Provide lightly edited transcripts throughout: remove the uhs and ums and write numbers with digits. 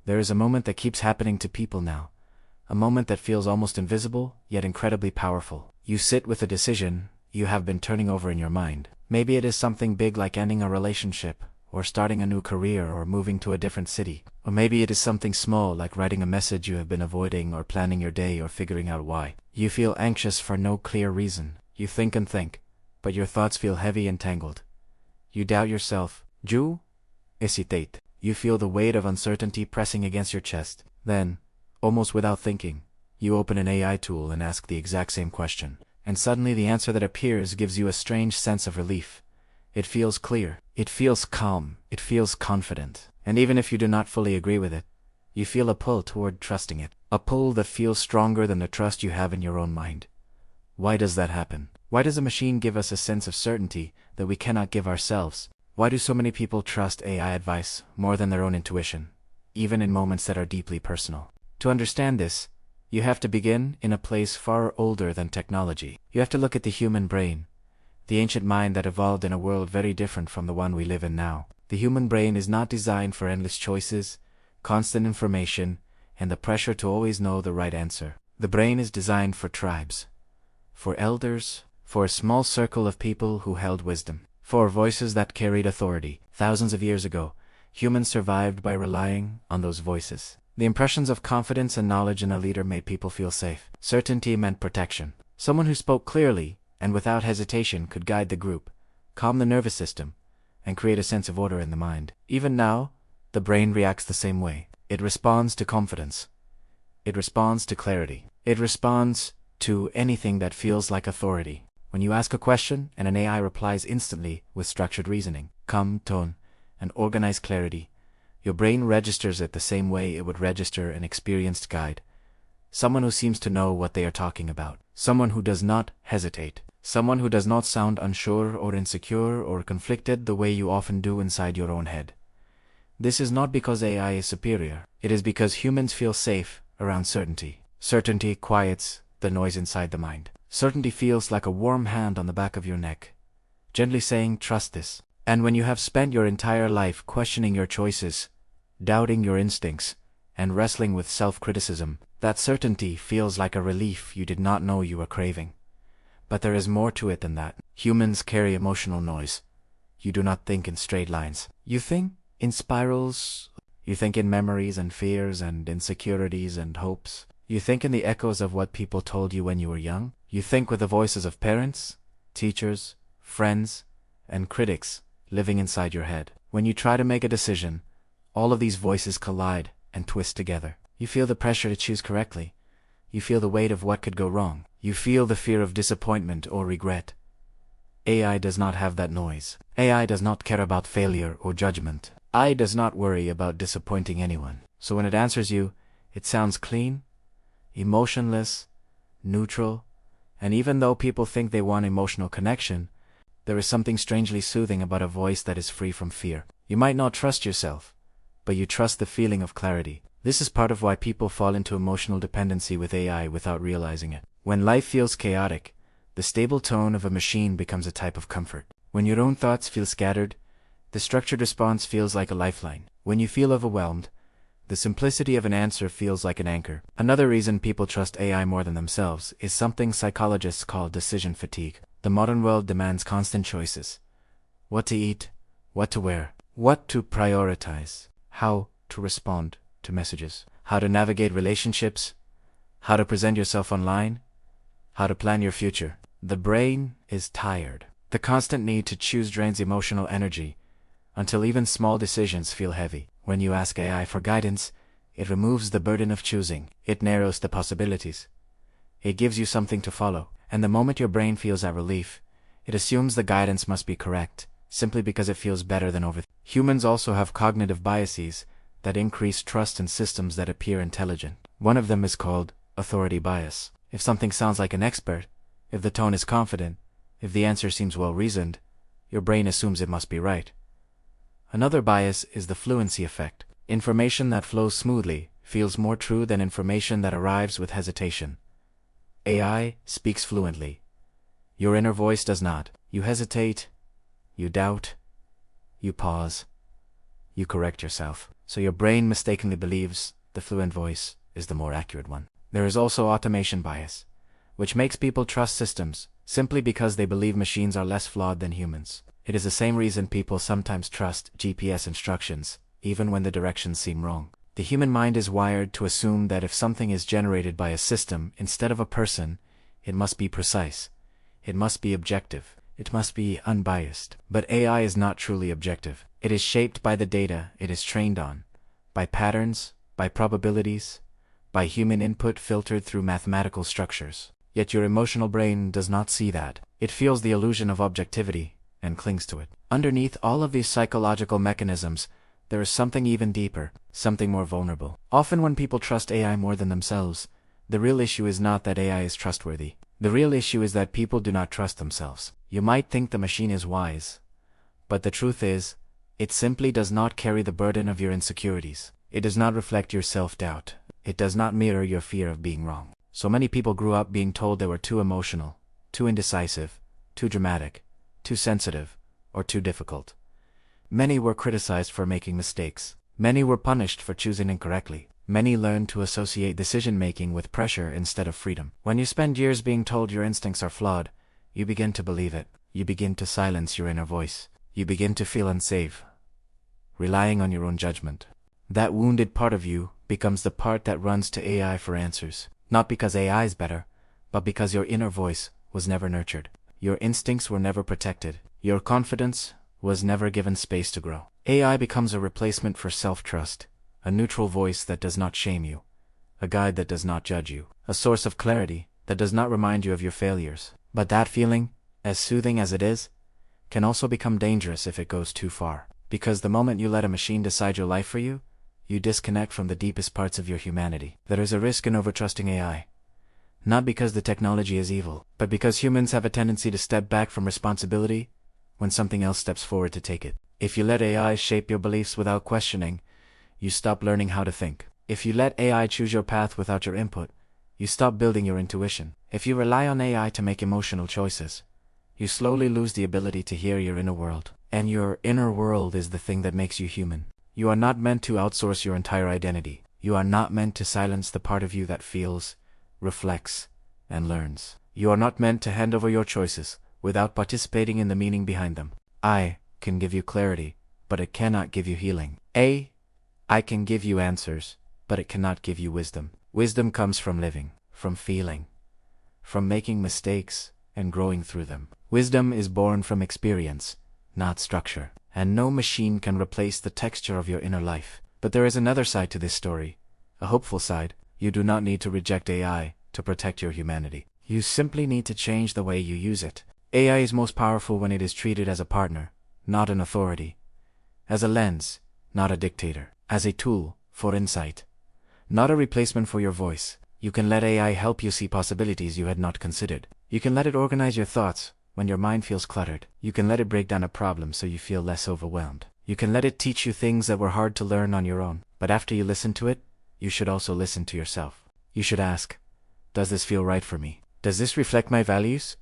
There is a moment that keeps happening to people now. A moment that feels almost invisible, yet incredibly powerful. You sit with a decision you have been turning over in your mind. Maybe it is something big like ending a relationship, or starting a new career, or moving to a different city. Or maybe it is something small like writing a message you have been avoiding, or planning your day, or figuring out why. You feel anxious for no clear reason. You think and think, but your thoughts feel heavy and tangled. You doubt yourself. You hesitate. You feel the weight of uncertainty pressing against your chest. Then, almost without thinking, you open an AI tool and ask the exact same question. And suddenly the answer that appears gives you a strange sense of relief. It feels clear. It feels calm. It feels confident. And even if you do not fully agree with it, you feel a pull toward trusting it. A pull that feels stronger than the trust you have in your own mind. Why does that happen? Why does a machine give us a sense of certainty that we cannot give ourselves? Why do so many people trust AI advice more than their own intuition, even in moments that are deeply personal? To understand this, you have to begin in a place far older than technology. You have to look at the human brain, the ancient mind that evolved in a world very different from the one we live in now. The human brain is not designed for endless choices, constant information, and the pressure to always know the right answer. The brain is designed for tribes, for elders, for a small circle of people who held wisdom, for voices that carried authority. Thousands of years ago, humans survived by relying on those voices. The impressions of confidence and knowledge in a leader made people feel safe. Certainty meant protection. Someone who spoke clearly and without hesitation could guide the group, calm the nervous system, and create a sense of order in the mind. Even now, the brain reacts the same way. It responds to confidence. It responds to clarity. It responds to anything that feels like authority. When you ask a question and an AI replies instantly with structured reasoning, calm tone, and organized clarity, your brain registers it the same way it would register an experienced guide. Someone who seems to know what they are talking about. Someone who does not hesitate. Someone who does not sound unsure or insecure or conflicted the way you often do inside your own head. This is not because AI is superior. It is because humans feel safe around certainty. Certainty quiets the noise inside the mind. Certainty feels like a warm hand on the back of your neck, gently saying, trust this. And when you have spent your entire life questioning your choices, doubting your instincts, and wrestling with self-criticism, that certainty feels like a relief you did not know you were craving. But there is more to it than that. Humans carry emotional noise. You do not think in straight lines. You think in spirals. You think in memories and fears and insecurities and hopes. You think in the echoes of what people told you when you were young. You think with the voices of parents, teachers, friends, and critics living inside your head. When you try to make a decision, all of these voices collide and twist together. You feel the pressure to choose correctly. You feel the weight of what could go wrong. You feel the fear of disappointment or regret. AI does not have that noise. AI does not care about failure or judgment. AI does not worry about disappointing anyone. So when it answers you, it sounds clean, emotionless, neutral, and even though people think they want emotional connection, there is something strangely soothing about a voice that is free from fear. You might not trust yourself, but you trust the feeling of clarity. This is part of why people fall into emotional dependency with AI without realizing it. When life feels chaotic, the stable tone of a machine becomes a type of comfort. When your own thoughts feel scattered, the structured response feels like a lifeline. When you feel overwhelmed, the simplicity of an answer feels like an anchor. Another reason people trust AI more than themselves is something psychologists call decision fatigue. The modern world demands constant choices. What to eat, what to wear, what to prioritize, how to respond to messages, how to navigate relationships, how to present yourself online, how to plan your future. The brain is tired. The constant need to choose drains emotional energy until even small decisions feel heavy. When you ask AI for guidance, it removes the burden of choosing. It narrows the possibilities. It gives you something to follow. And the moment your brain feels that relief, it assumes the guidance must be correct, simply because it feels better than overthinking. Humans also have cognitive biases that increase trust in systems that appear intelligent. One of them is called authority bias. If something sounds like an expert, if the tone is confident, if the answer seems well-reasoned, your brain assumes it must be right. Another bias is the fluency effect. Information that flows smoothly feels more true than information that arrives with hesitation. AI speaks fluently. Your inner voice does not. You hesitate, you doubt, you pause, you correct yourself. so your brain mistakenly believes the fluent voice is the more accurate one. There is also automation bias, which makes people trust systems simply because they believe machines are less flawed than humans. It is the same reason people sometimes trust GPS instructions, even when the directions seem wrong. The human mind is wired to assume that if something is generated by a system instead of a person, it must be precise, it must be objective, it must be unbiased. But AI is not truly objective. It is shaped by the data it is trained on, by patterns, by probabilities, by human input filtered through mathematical structures. Yet your emotional brain does not see that. It feels the illusion of objectivity and clings to it. Underneath all of these psychological mechanisms, there is something even deeper, something more vulnerable. Often when people trust AI more than themselves, the real issue is not that AI is trustworthy. The real issue is that people do not trust themselves. You might think the machine is wise, but the truth is, it simply does not carry the burden of your insecurities. It does not reflect your self-doubt. It does not mirror your fear of being wrong. So many people grew up being told they were too emotional, too indecisive, too dramatic, too sensitive, or too difficult. Many were criticized for making mistakes. Many were punished for choosing incorrectly. Many learned to associate decision-making with pressure instead of freedom. When you spend years being told your instincts are flawed, you begin to believe it. You begin to silence your inner voice. You begin to feel unsafe, relying on your own judgment. That wounded part of you becomes the part that runs to AI for answers. Not because AI is better, but because your inner voice was never nurtured. Your instincts were never protected. Your confidence was never given space to grow. AI becomes a replacement for self-trust, a neutral voice that does not shame you, a guide that does not judge you, a source of clarity that does not remind you of your failures. But that feeling, as soothing as it is, can also become dangerous if it goes too far. Because the moment you let a machine decide your life for you, you disconnect from the deepest parts of your humanity. There is a risk in overtrusting AI. Not because the technology is evil, but because humans have a tendency to step back from responsibility when something else steps forward to take it. If you let AI shape your beliefs without questioning, you stop learning how to think. If you let AI choose your path without your input, you stop building your intuition. If you rely on AI to make emotional choices, you slowly lose the ability to hear your inner world. And your inner world is the thing that makes you human. You are not meant to outsource your entire identity. You are not meant to silence the part of you that feels, reflects, and learns. You are not meant to hand over your choices without participating in the meaning behind them. I can give you clarity, but it cannot give you healing. I can give you answers, but it cannot give you wisdom. Wisdom comes from living, from feeling, from making mistakes and growing through them. Wisdom is born from experience, not structure. And no machine can replace the texture of your inner life. But there is another side to this story, a hopeful side. You do not need to reject AI to protect your humanity. You simply need to change the way you use it. AI is most powerful when it is treated as a partner, not an authority. As a lens, not a dictator. As a tool for insight, not a replacement for your voice. You can let AI help you see possibilities you had not considered. You can let it organize your thoughts when your mind feels cluttered. You can let it break down a problem so you feel less overwhelmed. You can let it teach you things that were hard to learn on your own. But after you listen to it, you should also listen to yourself. You should ask, does this feel right for me? Does this reflect my values?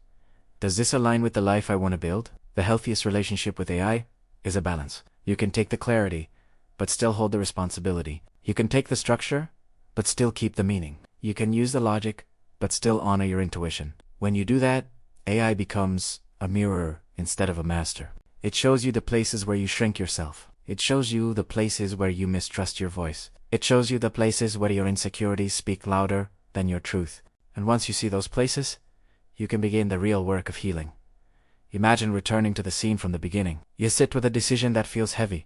Does this align with the life I want to build? The healthiest relationship with AI is a balance. You can take the clarity, but still hold the responsibility. You can take the structure, but still keep the meaning. You can use the logic, but still honor your intuition. When you do that, AI becomes a mirror instead of a master. It shows you the places where you shrink yourself. It shows you the places where you mistrust your voice. It shows you the places where your insecurities speak louder than your truth. And once you see those places, you can begin the real work of healing. Imagine returning to the scene from the beginning. You sit with a decision that feels heavy.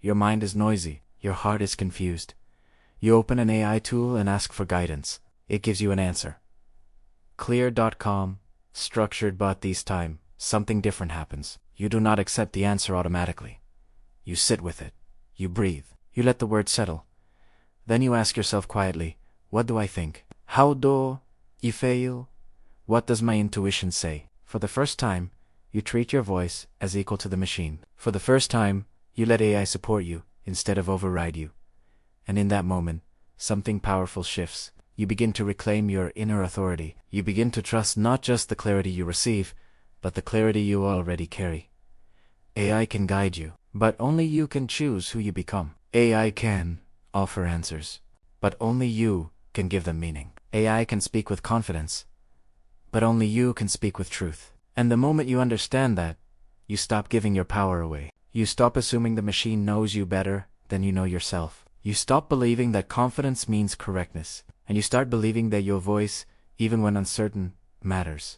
Your mind is noisy. Your heart is confused. You open an AI tool and ask for guidance. It gives you an answer. Clear.com, structured, but this time, something different happens. You do not accept the answer automatically. You sit with it. You breathe. You let the words settle. Then you ask yourself quietly, what do I think? How do I feel? What does my intuition say? For the first time, you treat your voice as equal to the machine. For the first time, you let AI support you instead of override you. And in that moment, something powerful shifts. You begin to reclaim your inner authority. You begin to trust not just the clarity you receive, but the clarity you already carry. AI can guide you, But only you can choose who you become. AI can offer answers, but only you can give them meaning. AI can speak with confidence, but only you can speak with truth. And the moment you understand that, you stop giving your power away. You stop assuming the machine knows you better than you know yourself. You stop believing that confidence means correctness, and you start believing that your voice, even when uncertain, matters.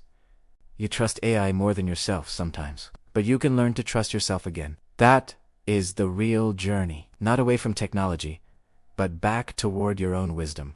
You trust AI more than yourself sometimes, but you can learn to trust yourself again. That is the real journey, not away from technology, but back toward your own wisdom.